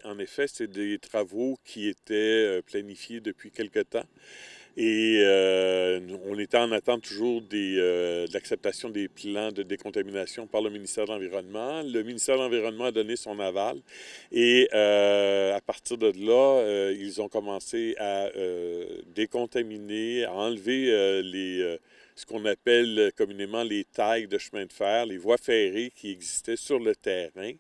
en effet, c'est des travaux qui étaient planifiés depuis quelque temps. Et on était en attente toujours de l'acceptation des plans de décontamination par le ministère de l'Environnement. Le ministère de l'Environnement a donné son aval et à partir de là, ils ont commencé à décontaminer, à enlever ce qu'on appelle communément les tailles de chemin de fer, les voies ferrées qui existaient sur le terrain.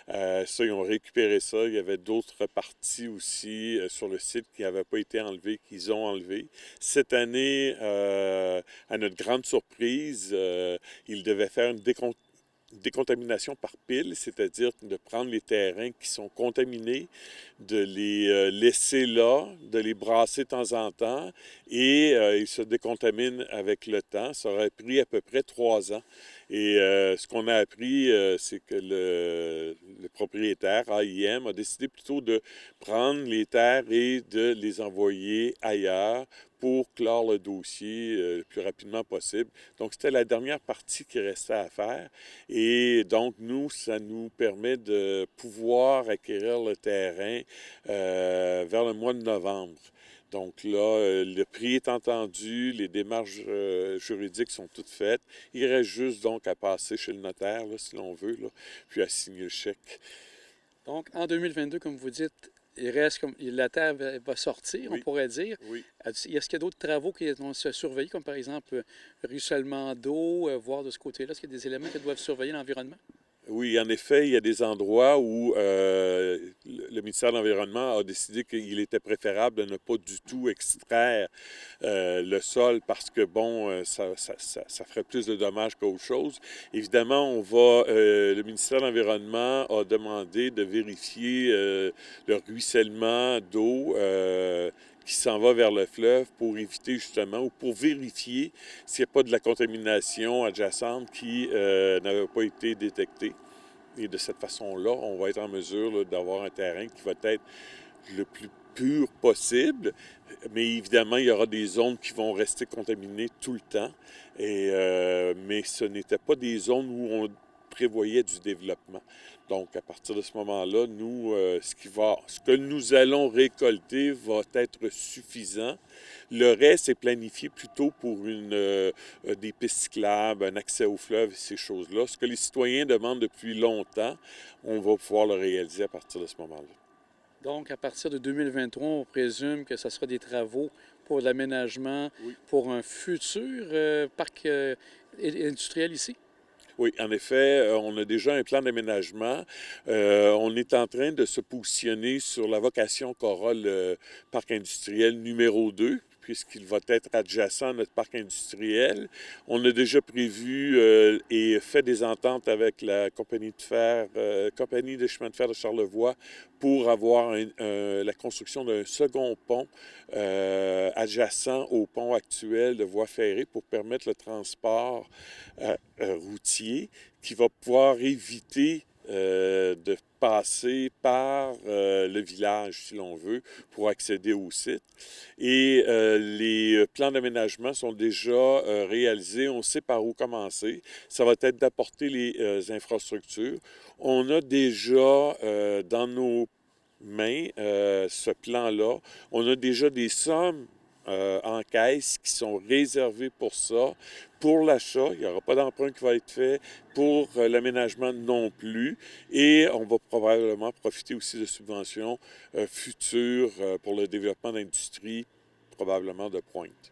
Ça, ils ont récupéré ça. Il y avait d'autres parties aussi sur le site qui n'avaient pas été enlevées, qu'ils ont enlevées. Cette année, à notre grande surprise, ils devaient faire une décontamination par pile, c'est-à-dire de prendre les terrains qui sont contaminés, de les laisser là, de les brasser de temps en temps, et ils se décontaminent avec le temps. Ça aurait pris à peu près 3 ans. Et ce qu'on a appris, c'est que le propriétaire, AIM, a décidé plutôt de prendre les terres et de les envoyer ailleurs pour clore le dossier le plus rapidement possible. Donc, c'était la dernière partie qui restait à faire. Et donc, nous, ça nous permet de pouvoir acquérir le terrain vers le mois de novembre. Donc là, le prix est entendu, les démarches juridiques sont toutes faites. Il reste juste donc à passer chez le notaire, là, si l'on veut, là, puis à signer le chèque. Donc, en 2022, comme vous dites, il reste comme la terre va sortir, on Oui, pourrait dire. oui. Est-ce qu'il y a d'autres travaux qui vont se surveiller, comme par exemple ruissellement d'eau, voir de ce côté-là? Est-ce qu'il y a des éléments qui doivent surveiller l'environnement? Oui, en effet, il y a des endroits où le ministère de l'Environnement a décidé qu'il était préférable de ne pas du tout extraire le sol parce que, bon, ça ferait plus de dommages qu'autre chose. Évidemment, le ministère de l'Environnement a demandé de vérifier le ruissellement d'eau qui s'en va vers le fleuve pour éviter justement ou pour vérifier s'il n'y a pas de la contamination adjacente qui n'avait pas été détectée. Et de cette façon-là, on va être en mesure d'avoir un terrain qui va être le plus pur possible. Mais évidemment, il y aura des zones qui vont rester contaminées tout le temps. Mais ce n'étaient pas des zones où on prévoyait du développement. Donc, à partir de ce moment-là, nous, ce que nous allons récolter va être suffisant. Le reste est planifié plutôt pour des pistes cyclables, un accès au fleuve et ces choses-là. Ce que les citoyens demandent depuis longtemps, on va pouvoir le réaliser à partir de ce moment-là. Donc, à partir de 2023, on présume que ce sera des travaux pour l'aménagement, Oui. pour un futur parc industriel ici? Oui, en effet, on a déjà un plan d'aménagement. On est en train de se positionner sur la vocation qu'aura le parc industriel numéro 2, puisqu'il va être adjacent à notre parc industriel. On a déjà prévu et fait des ententes avec la compagnie de chemin de fer de Charlevoix pour avoir la construction d'un second pont adjacent au pont actuel de voie ferrée pour permettre le transport routier qui va pouvoir éviter de passer par le village, si l'on veut, pour accéder au site. Et les plans d'aménagement sont déjà réalisés. On sait par où commencer. Ça va être d'apporter les infrastructures. On a déjà dans nos mains ce plan-là. On a déjà des sommes en caisse qui sont réservées pour ça. Pour l'achat, il n'y aura pas d'emprunt qui va être fait. Pour l'aménagement non plus. Et on va probablement profiter aussi de subventions futures pour le développement d'industries, probablement de pointe.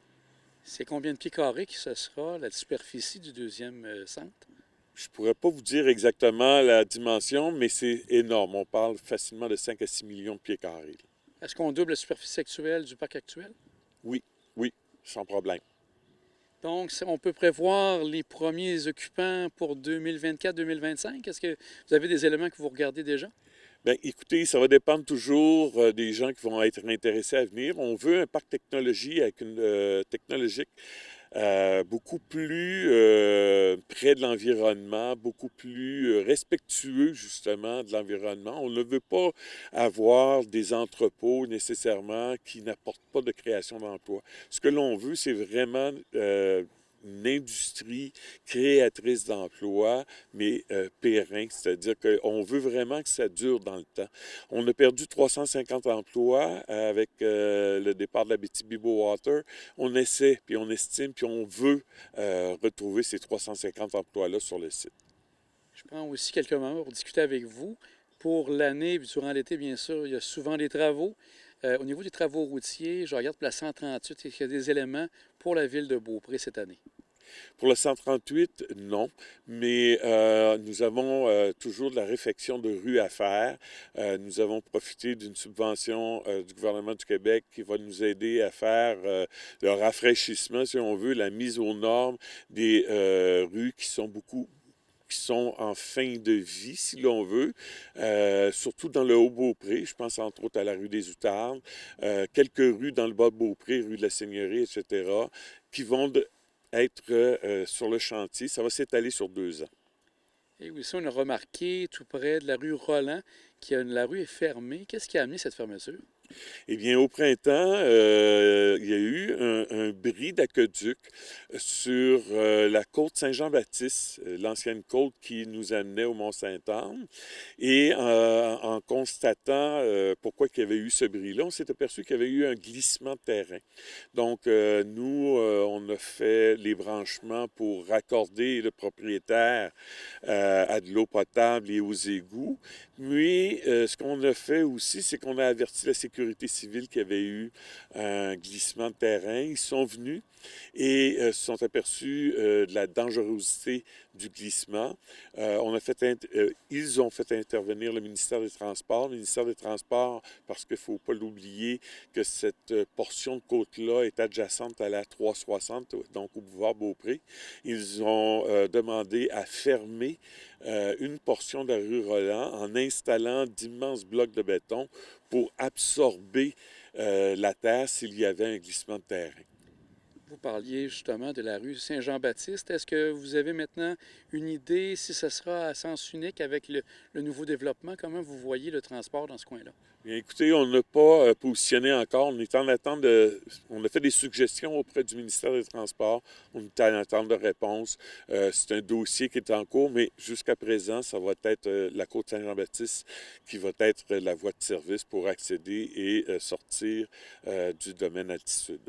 C'est combien de pieds carrés que ce sera, la superficie du deuxième centre? Je ne pourrais pas vous dire exactement la dimension, mais c'est énorme. On parle facilement de 5 à 6 millions de pieds carrés. Est-ce qu'on double la superficie actuelle du parc actuel? Oui, oui, sans problème. Donc, on peut prévoir les premiers occupants pour 2024-2025. Est-ce que vous avez des éléments que vous regardez déjà? Bien, écoutez, ça va dépendre toujours des gens qui vont être intéressés à venir. On veut un parc technologie avec une technologique beaucoup plus près de l'environnement, beaucoup plus respectueux justement de l'environnement. On ne veut pas avoir des entrepôts nécessairement qui n'apportent pas de création d'emplois. Ce que l'on veut, c'est vraiment une industrie créatrice d'emplois, mais périn, c'est-à-dire qu'on veut vraiment que ça dure dans le temps. On a perdu 350 emplois avec le départ de la Abitibi-Bowater. On essaie, puis on estime, puis on veut retrouver ces 350 emplois-là sur le site. Je prends aussi quelques moments pour discuter avec vous. Pour l'année, puis durant l'été, bien sûr, il y a souvent des travaux. Au niveau des travaux routiers, je regarde pour la 138, est-ce qu'il y a des éléments pour la ville de Beaupré cette année? Pour le 138, non, mais nous avons toujours de la réfection de rues à faire. Nous avons profité d'une subvention du gouvernement du Québec qui va nous aider à faire le rafraîchissement, si on veut, la mise aux normes des rues qui sont en fin de vie, si l'on veut, surtout dans le Haut-Beaupré. Je pense entre autres à la rue des Outardes, quelques rues dans le Bas-Beaupré, rue de la Seigneurie, etc., qui vont être sur le chantier. Ça va s'étaler sur 2 ans. Et aussi, on a remarqué tout près de la rue Roland la rue est fermée. Qu'est-ce qui a amené cette fermeture? Eh bien, au printemps, il y a eu un bris d'aqueduc sur la côte Saint-Jean-Baptiste, l'ancienne côte qui nous amenait au Mont-Sainte-Anne. Et en constatant pourquoi il y avait eu ce bris-là, on s'est aperçu qu'il y avait eu un glissement de terrain. Donc, nous, on a fait les branchements pour raccorder le propriétaire à de l'eau potable et aux égouts. Mais ce qu'on a fait aussi, c'est qu'on a averti la sécurité civile qu'il y avait eu un glissement de terrain. Ils sont venus et se sont aperçus de la dangerosité du glissement. Ils ont fait intervenir le ministère des Transports. Le ministère des Transports, parce qu'il ne faut pas l'oublier, que cette portion de côte-là est adjacente à la 360, donc au boulevard Beaupré. Ils ont demandé à fermer une portion de la rue Roland en installant d'immenses blocs de béton pour absorber la terre s'il y avait un glissement de terrain. Vous parliez justement de la rue Saint-Jean-Baptiste. Est-ce que vous avez maintenant une idée si ce sera à sens unique avec le nouveau développement? Comment vous voyez le transport dans ce coin-là? Bien, écoutez, on n'a pas positionné encore. On est en attente de... On a fait des suggestions auprès du ministère des Transports. On est en attente de réponse. C'est un dossier qui est en cours, mais jusqu'à présent, ça va être la côte Saint-Jean-Baptiste qui va être la voie de service pour accéder et sortir du domaine altitude.